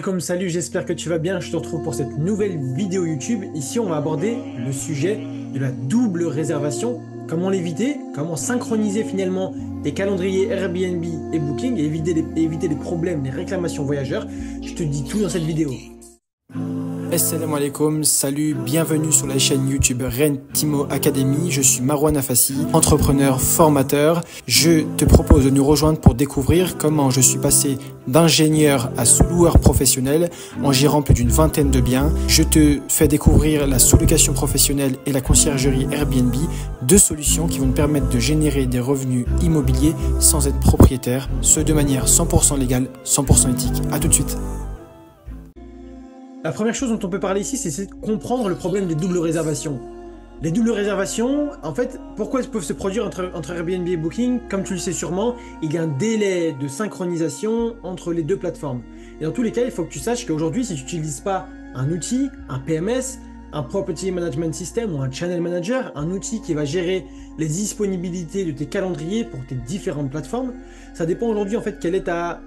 Comme salut, j'espère que tu vas bien. Je te retrouve pour cette nouvelle vidéo YouTube. Ici, on va aborder le sujet de la double réservation. Comment l'éviter, comment synchroniser finalement tes calendriers Airbnb et Booking et éviter les problèmes, les réclamations voyageurs. Je te dis tout dans cette vidéo. Assalamu alaikum, salut, bienvenue sur la chaîne YouTube Rentimo Academy. Je suis Marouane Afassi, entrepreneur, formateur. Je te propose de nous rejoindre pour découvrir comment je suis passé d'ingénieur à sous-loueur professionnel en gérant plus d'une vingtaine de biens. Je te fais découvrir la sous-location professionnelle et la conciergerie Airbnb, deux solutions qui vont te permettre de générer des revenus immobiliers sans être propriétaire, ce de manière 100% légale, 100% éthique. À tout de suite. La première chose dont on peut parler ici, c'est de comprendre le problème des doubles réservations. Les doubles réservations, en fait, pourquoi elles peuvent se produire entre Airbnb et Booking? Comme tu le sais sûrement, il y a un délai de synchronisation entre les deux plateformes. Et dans tous les cas, il faut que tu saches qu'aujourd'hui, si tu n'utilises pas un outil, un PMS, un Property Management System ou un Channel Manager, un outil qui va gérer les disponibilités de tes calendriers pour tes différentes plateformes, ça dépend aujourd'hui en fait quelle est ta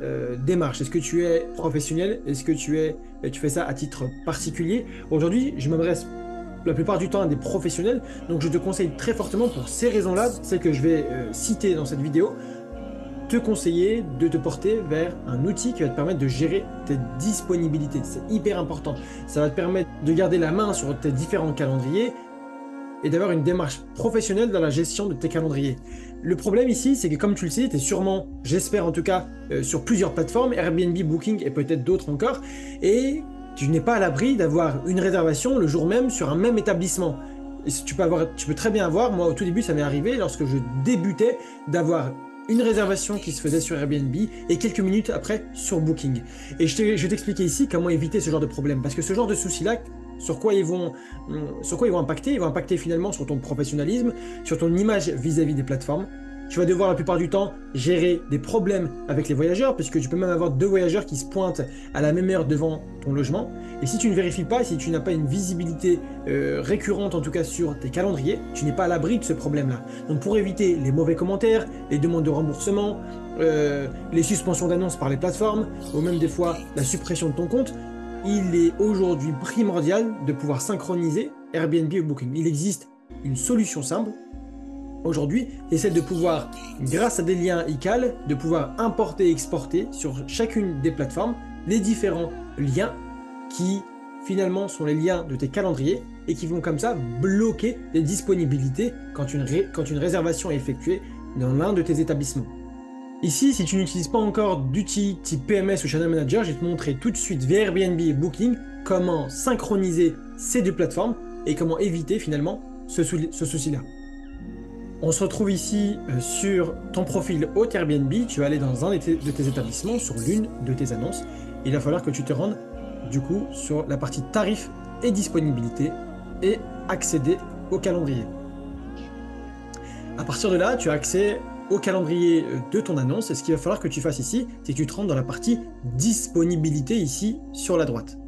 démarche. Est-ce que tu es professionnel? Est-ce que tu fais ça à titre particulier? Aujourd'hui, je m'adresse la plupart du temps à des professionnels, donc je te conseille très fortement pour ces raisons-là, celles que je vais citer dans cette vidéo, te conseiller de te porter vers un outil qui va te permettre de gérer tes disponibilités. C'est hyper important. Ça va te permettre de garder la main sur tes différents calendriers et d'avoir une démarche professionnelle dans la gestion de tes calendriers. Le problème ici, c'est que comme tu le sais, tu es sûrement, j'espère en tout cas, sur plusieurs plateformes, Airbnb, Booking et peut-être d'autres encore, et tu n'es pas à l'abri d'avoir une réservation le jour même sur un même établissement. Et tu peux très bien avoir, moi au tout début ça m'est arrivé lorsque je débutais, d'avoir une réservation qui se faisait sur Airbnb et quelques minutes après sur Booking. Et je vais t'expliquer ici comment éviter ce genre de problème. Parce que ce genre de soucis-là, sur quoi ils vont impacter? Ils vont impacter finalement sur ton professionnalisme, sur ton image vis-à-vis des plateformes. Tu vas devoir la plupart du temps gérer des problèmes avec les voyageurs, puisque tu peux même avoir deux voyageurs qui se pointent à la même heure devant ton logement. Et si tu ne vérifies pas, si tu n'as pas une visibilité récurrente en tout cas sur tes calendriers, tu n'es pas à l'abri de ce problème-là. Donc pour éviter les mauvais commentaires, les demandes de remboursement, les suspensions d'annonces par les plateformes, ou même des fois la suppression de ton compte, il est aujourd'hui primordial de pouvoir synchroniser Airbnb ou Booking. Il existe une solution simple aujourd'hui, c'est celle de pouvoir, grâce à des liens ICAL, de pouvoir importer et exporter sur chacune des plateformes les différents liens qui finalement sont les liens de tes calendriers et qui vont comme ça bloquer les disponibilités quand une réservation est effectuée dans l'un de tes établissements. Ici, si tu n'utilises pas encore d'outils type PMS ou Channel Manager, je vais te montrer tout de suite via Airbnb et Booking comment synchroniser ces deux plateformes et comment éviter finalement ce souci-là. On se retrouve ici sur ton profil hôte Airbnb. Tu vas aller dans un de tes établissements, sur l'une de tes annonces. Il va falloir que tu te rendes du coup sur la partie tarifs et disponibilité et accéder au calendrier. À partir de là, tu as accès au calendrier de ton annonce et ce qu'il va falloir que tu fasses ici, c'est que tu te rendes dans la partie disponibilité ici sur la droite.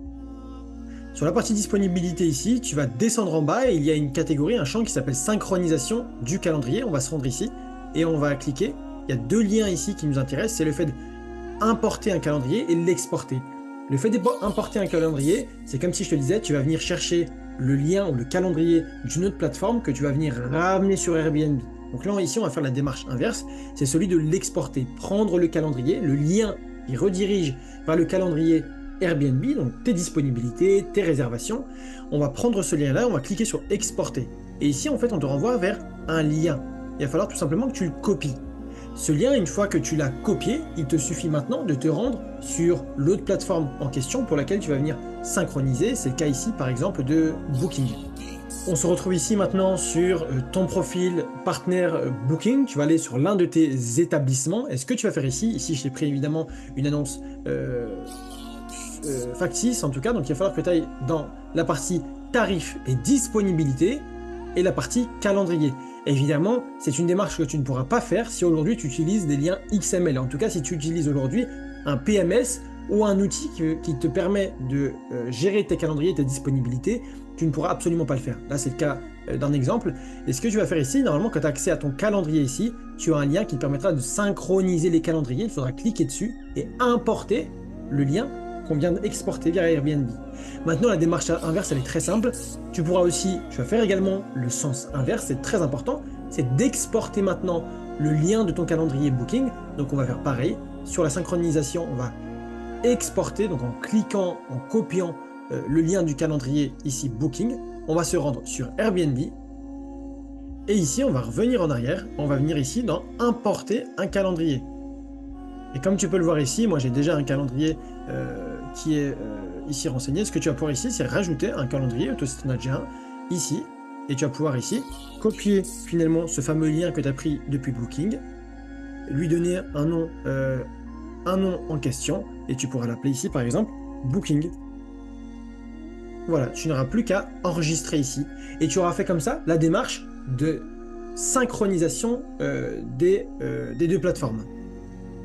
Sur la partie disponibilité ici, tu vas descendre en bas et il y a une catégorie, un champ qui s'appelle synchronisation du calendrier. On va se rendre ici et on va cliquer. Il y a deux liens ici qui nous intéressent, c'est le fait d'importer un calendrier et l'exporter. Le fait d'importer un calendrier, c'est comme si je te disais, tu vas venir chercher le lien ou le calendrier d'une autre plateforme que tu vas venir ramener sur Airbnb. Donc là, ici, on va faire la démarche inverse, c'est celui de l'exporter. Prendre le calendrier, le lien qui redirige vers le calendrier Airbnb, donc tes disponibilités, tes réservations. On va prendre ce lien-là, on va cliquer sur exporter. Et ici, en fait, on te renvoie vers un lien. Il va falloir tout simplement que tu le copies. Ce lien, une fois que tu l'as copié, il te suffit maintenant de te rendre sur l'autre plateforme en question pour laquelle tu vas venir synchroniser. C'est le cas ici, par exemple, de Booking. On se retrouve ici maintenant sur ton profil partenaire Booking. Tu vas aller sur l'un de tes établissements. Et ce que tu vas faire ici, je t'ai pris évidemment une annonce factice en tout cas, donc il va falloir que tu ailles dans la partie tarifs et disponibilité et la partie calendrier. Évidemment, c'est une démarche que tu ne pourras pas faire si aujourd'hui tu utilises des liens XML. En tout cas, si tu utilises aujourd'hui un PMS ou un outil qui te permet de gérer tes calendriers et tes disponibilités, tu ne pourras absolument pas le faire. Là, c'est le cas d'un exemple. Et ce que tu vas faire ici, normalement, quand tu as accès à ton calendrier ici, tu as un lien qui te permettra de synchroniser les calendriers. Il faudra cliquer dessus et importer le lien qu'on vient d'exporter vers Airbnb. Maintenant, la démarche inverse, elle est très simple. Tu vas faire également le sens inverse, c'est très important, c'est d'exporter maintenant le lien de ton calendrier Booking. Donc on va faire pareil. Sur la synchronisation, on va exporter, donc en cliquant, en copiant le lien du calendrier ici Booking. On va se rendre sur Airbnb. Et ici, on va revenir en arrière. On va venir ici dans Importer un calendrier. Et comme tu peux le voir ici, moi j'ai déjà un calendrier qui est ici renseigné. Ce que tu vas pouvoir ici, c'est rajouter un calendrier. Toi, si tu en as déjà un, ici. Et tu vas pouvoir ici copier finalement ce fameux lien que tu as pris depuis Booking, lui donner un nom en question, et tu pourras l'appeler ici par exemple Booking. Voilà, tu n'auras plus qu'à enregistrer ici. Et tu auras fait comme ça la démarche de synchronisation des deux plateformes.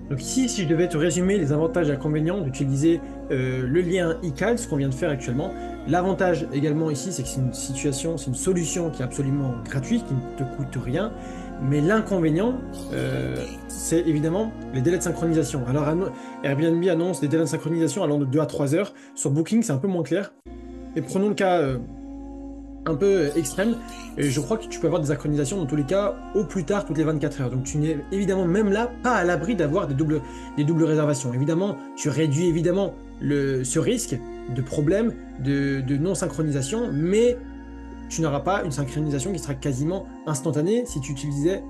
Donc ici, si je devais te résumer les avantages et inconvénients d'utiliser le lien iCal, ce qu'on vient de faire actuellement, l'avantage également ici, c'est que c'est une solution qui est absolument gratuite, qui ne te coûte rien, mais l'inconvénient, c'est évidemment les délais de synchronisation. Alors Airbnb annonce des délais de synchronisation allant de 2 à 3 heures. Sur Booking, c'est un peu moins clair. Et prenons le cas un peu extrême, et je crois que tu peux avoir des synchronisations dans tous les cas au plus tard toutes les 24 heures. Donc tu n'es évidemment même là pas à l'abri d'avoir des doubles réservations. Évidemment, tu réduis évidemment ce risque de problème de non-synchronisation, mais tu n'auras pas une synchronisation qui sera quasiment instantanée si tu utilisais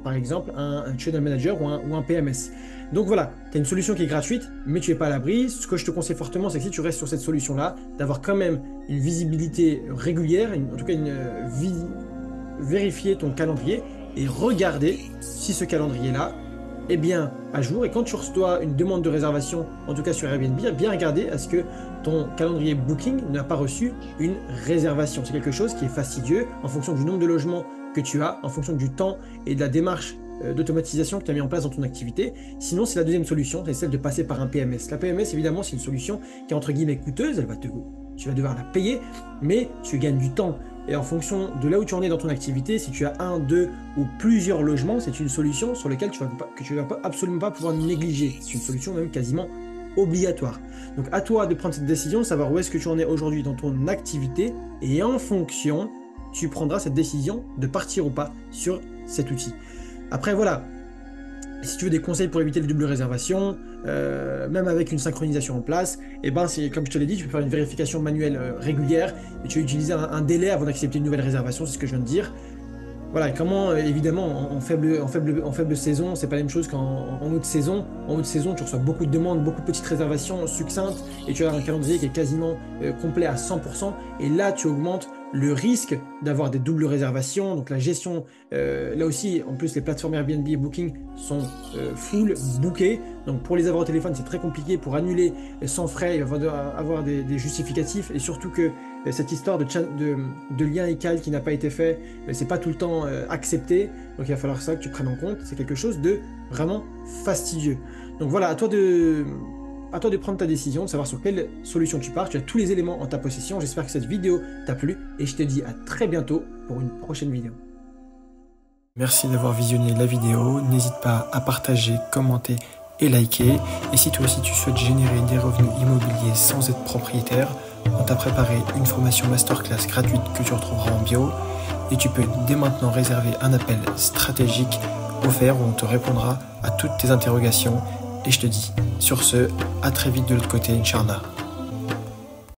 par exemple un channel manager ou un PMS. Donc voilà, tu as une solution qui est gratuite, mais tu n'es pas à l'abri. Ce que je te conseille fortement, c'est que si tu restes sur cette solution-là, d'avoir quand même une visibilité régulière, en tout cas vérifier ton calendrier et regarder si ce calendrier-là est bien à jour. Et quand tu reçois une demande de réservation, en tout cas sur Airbnb, bien regarder à ce que ton calendrier Booking n'a pas reçu une réservation. C'est quelque chose qui est fastidieux en fonction du nombre de logements que tu as, en fonction du temps et de la démarche d'automatisation que tu as mis en place dans ton activité. Sinon, c'est la deuxième solution, c'est celle de passer par un PMS. La PMS, évidemment, c'est une solution qui est entre guillemets coûteuse, tu vas devoir la payer, mais tu gagnes du temps. Et en fonction de là où tu en es dans ton activité, si tu as 1, 2 ou plusieurs logements, c'est une solution sur laquelle tu vas absolument pas pouvoir négliger. C'est une solution même quasiment obligatoire. Donc à toi de prendre cette décision, de savoir où est-ce que tu en es aujourd'hui dans ton activité, et en fonction, tu prendras cette décision de partir ou pas sur cet outil. Après voilà, si tu veux des conseils pour éviter les doubles réservations, même avec une synchronisation en place, et ben c'est comme je te l'ai dit, tu peux faire une vérification manuelle régulière, et tu vas utiliser un délai avant d'accepter une nouvelle réservation, c'est ce que je viens de dire. Voilà, comment évidemment en faible saison, c'est pas la même chose qu'en haute saison. En haute saison, tu reçois beaucoup de demandes, beaucoup de petites réservations succinctes, et tu as un calendrier qui est quasiment complet à 100%, et là tu augmentes le risque d'avoir des doubles réservations. Donc la gestion, là aussi, en plus les plateformes Airbnb et Booking sont full bookées. Donc pour les avoir au téléphone, c'est très compliqué. Pour annuler sans frais, il va falloir avoir des justificatifs. Et surtout que cette histoire de lien iCal qui n'a pas été fait, c'est pas tout le temps accepté. Donc il va falloir ça que tu prennes en compte. C'est quelque chose de vraiment fastidieux. Donc voilà, à toi de prendre ta décision, de savoir sur quelle solution tu pars. Tu as tous les éléments en ta possession. J'espère que cette vidéo t'a plu et je te dis à très bientôt pour une prochaine vidéo. Merci d'avoir visionné la vidéo. N'hésite pas à partager, commenter et liker. Et si toi aussi tu souhaites générer des revenus immobiliers sans être propriétaire, on t'a préparé une formation masterclass gratuite que tu retrouveras en bio. Et tu peux dès maintenant réserver un appel stratégique offert où on te répondra à toutes tes interrogations. Et je te dis, sur ce, à très vite de l'autre côté, Inch'Allah.